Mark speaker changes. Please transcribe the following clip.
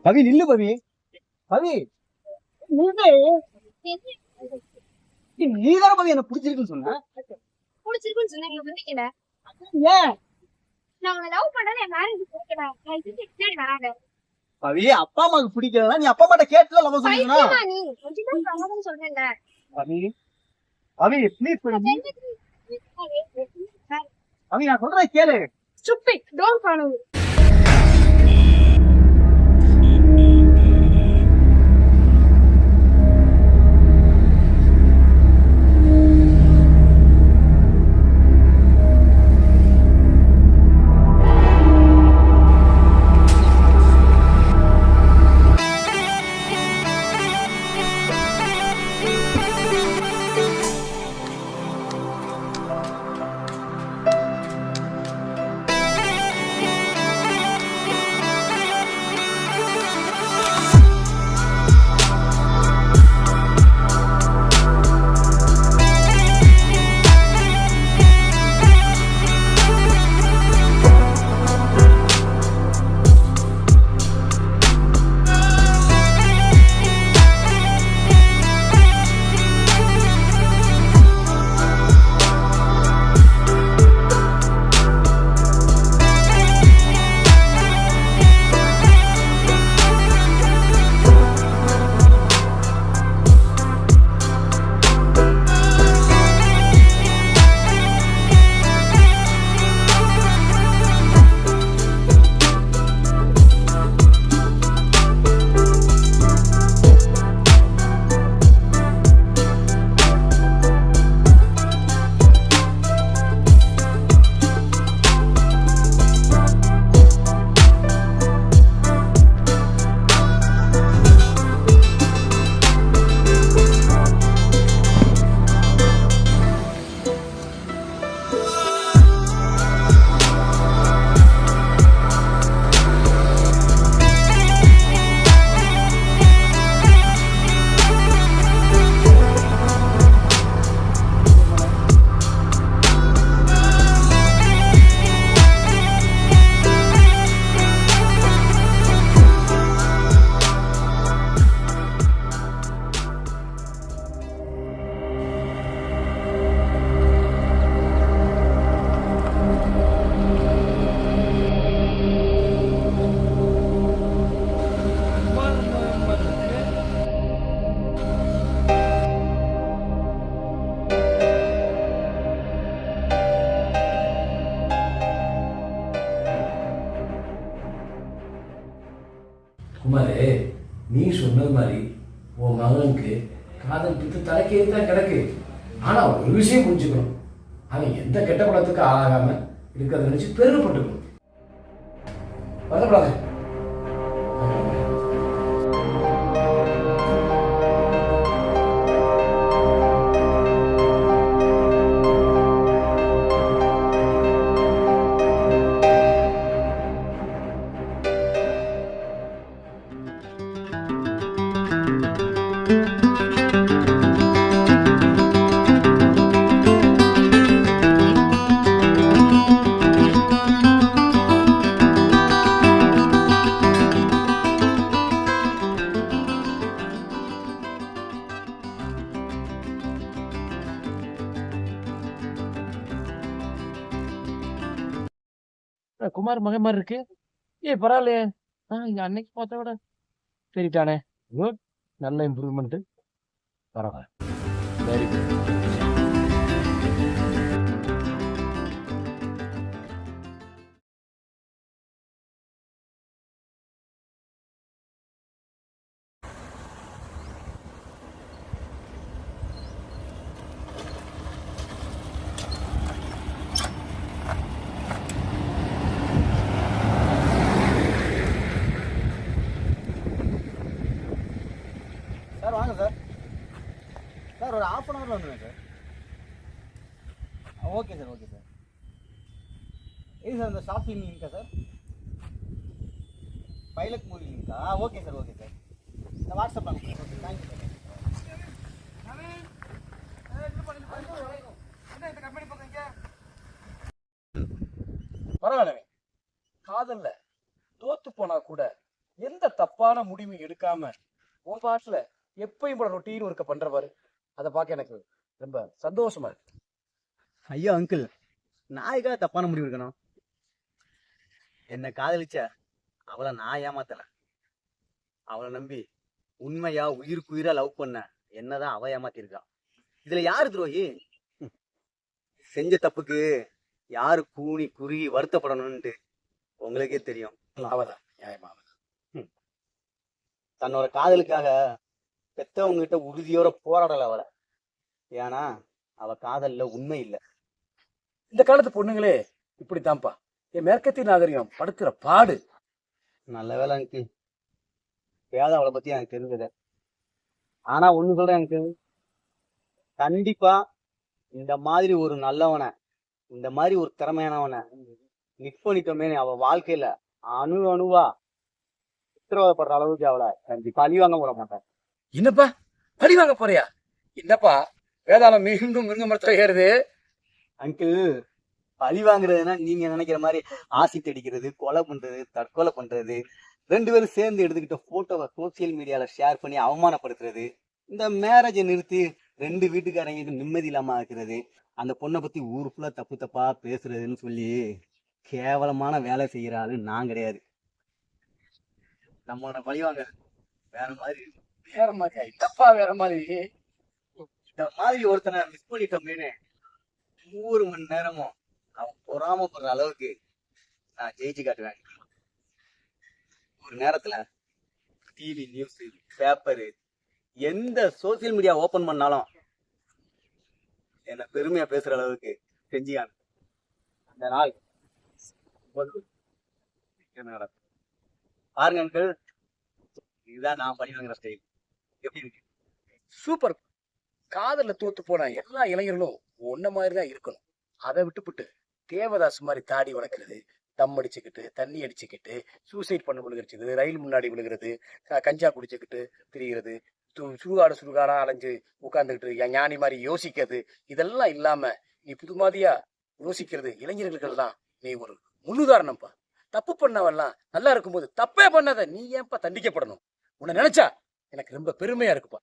Speaker 1: பவி நில்லு பவி. பவி நீதான பவி என்ன பிடிச்சிருக்குன்னு சொன்ன.
Speaker 2: பிடிச்சிருக்குன்னு சொன்னீங்க.
Speaker 1: ஏன்
Speaker 2: நான் உங்களை லவ் பண்ணாத என் மேரேஜ் போகணும்.
Speaker 1: பவி அப்பா அம்மாவுக்கு பிடிக்கிறதா நீ அப்பா அம்மாட்ட கேட்டுல லவ் சொல்லுங்க.
Speaker 2: நீ கொஞ்சம் தான் சொல்றேன்ல.
Speaker 1: பவி பவி ப்ளீஸ் பவி நான் சொல்றேன் கேளு.
Speaker 2: Stupid, don't follow me.
Speaker 3: குமாரே, நீ சொன்னது மாதிரி உன் மகனுக்கு காதல் பித்து தலைக்கே தான் கிடக்கு. ஆனா ஒரு விஷயம் புரிஞ்சுக்கணும், அவன் எந்த கெட்ட பழத்துக்கு ஆளாகாம இருக்கிறத நினைச்சு பெருமைப்பட்டுக்கணும். வருத்தப்படாத.
Speaker 4: குமார் மகன் மாதிரி இருக்கு. பரவாயில்லையே, இங்க அன்னைக்கு பார்த்த விட சரிட்டானே. குட், நல்ல இம்ப்ரூவ்மெண்ட். பரவாயில்ல, வெரி குட்.
Speaker 1: சார் வாங்க சார். சார் ஒரு ½ அன் ஹவரில் வந்துடுவேன் sir. Okay sir, okay sir. இது சார் இந்த ஷாப்பிங் லிங்க்கா சார்? பைலட் மூவி லிங்க்கா? Okay sir, okay sir. இந்த வாட்ஸ்அப் அனுப்புகிறேன். Okay, thank you sir.
Speaker 4: பரவாயில்ல, காதல்ல தோத்து போனா கூட எந்த தப்பான முடிவும் எடுக்காம உன் பாட்டுல எப்பயும் போல ரொட்டீன் ஒர்க்க பண்றவாரு அதை பார்க்க எனக்கு ரொம்ப சந்தோஷமா இருக்கு.
Speaker 1: ஐயோ அங்கிள், நான் எதுக்காக தப்பான முடிவு எடுக்கணும்? என்னை காதலிச்ச அவளை நான் ஏமாத்தல. அவளை நம்பி உண்மையா உயிருக்குயிரா லவ் பண்ண என்னதான் அவ ஏமாத்திருக்கா. இதுல யாரு துரோகி? செஞ்ச தப்புக்கு யாரு கூனி குறுகி வருத்தப்படணும்ட்டு உங்களுக்கே தெரியும்.
Speaker 4: அவதான் நியாயமா
Speaker 1: தன்னோட காதலுக்காக பெத்தவங்க கிட்ட உறுதியோட போராடல அவளை. ஏன்னா அவ காதல்ல உண்மை இல்லை.
Speaker 4: இந்த காலத்து பொண்ணுங்களே இப்படித்தான்ப்பா. என் மேற்கத்திய நாகரிகம் படுத்துற பாடு.
Speaker 1: நல்ல வேலை எனக்கு வேதம் அவளை பத்தி எனக்கு தெரிஞ்சது. ஆனா ஒண்ணு சொல்றேன், எனக்கு கண்டிப்பா இந்த மாதிரி ஒரு நல்லவனை, இந்த மாதிரி ஒரு திறமையானவனை மிஸ் பண்ணிட்டோமே, அவ வாழ்க்கையில அணுவா உத்தரவாதப்படுற அளவுக்கு அவளை கண்டிப்பா பழி வாங்க விட மாட்டேன்.
Speaker 4: என்னப்பா பழி வாங்க போறியா? என்னப்பா வேதாளம் மீண்டும் மிருங்க மரத்துல ஏறுது.
Speaker 1: அங்கிள், பழி வாங்குறதுன்னா நீங்க நினைக்கிற மாதிரி ஆசிட் அடிக்கிறது, கொலை பண்றது, தற்கொலை பண்றது, 2 பேரும் சேர்ந்து எடுத்துக்கிட்ட போட்டோவை சோசியல் மீடியால ஷேர் பண்ணி அவமானப்படுத்துறது, இந்த மேரேஜை நிறுத்தி 2 வீட்டுக்காரங்களுக்கு நிம்மதி இல்லாம ஆக்குறது, அந்த பொண்ணை பத்தி ஊர் ஃபுல்லா தப்பு தப்பா பேசுறதுன்னு சொல்லி கேவலமான வேலை செய்யற ஆளு நான் கிடையாது. நம்மளோட பழிவாங்க வேற மாதிரி
Speaker 4: தப்பா வேற மாதிரி.
Speaker 1: இந்த மாதிரி ஒருத்தனை மிஸ் பண்ணிட்டோமேனு 100 மணி நேரமும் அவன் பொறாமப்படுற அளவுக்கு நான் ஜெயிச்சு காட்டுவேன். ஒரு நேரத்துல டிவி, நியூஸ், பேப்பரு, எந்த சோசியல் மீடியா ஓபன் பண்ணாலும் என்ன பெருமையா பேசுற அளவுக்கு செஞ்சியான். அந்த நாள் பாருங்க அங்கிள், இதுதான் நான் பணி வாங்குற ஸ்டைல். எப்படி இருக்கு?
Speaker 4: சூப்பர். காதல்ல தோத்து போன எல்லா இளைஞர்களும் ஒன்ன மாதிரிதான் இருக்கணும். அதை விட்டுப்புட்டு தேவதாஸ் மாதிரி தாடி வளர்க்கறது, தம் அடிச்சுக்கிட்டு, தண்ணி அடிச்சுக்கிட்டு, சூசைட் பண்ண விழுகிறது, ரயில் முன்னாடி விழுகிறது, கஞ்சா குடிச்சுக்கிட்டு திரிகிறது, சுடுகாடா அலைஞ்சு உட்கார்ந்துக்கிட்டு ஞானி மாதிரி யோசிக்கிறது, இதெல்லாம் இல்லாம நீ புது மாதிரியா யோசிக்கிறது இளைஞர்களுக்கெல்லாம் நீ ஒரு முன்னுதாரணம்ப்பா. தப்பு பண்ணவெல்லாம் நல்லா இருக்கும்போது தப்பே பண்ணாத நீ ஏன்ப்பா தண்டிக்கப்படணும்? உன்னை நினைச்சா எனக்கு ரொம்ப பெருமையா இருக்குப்பா.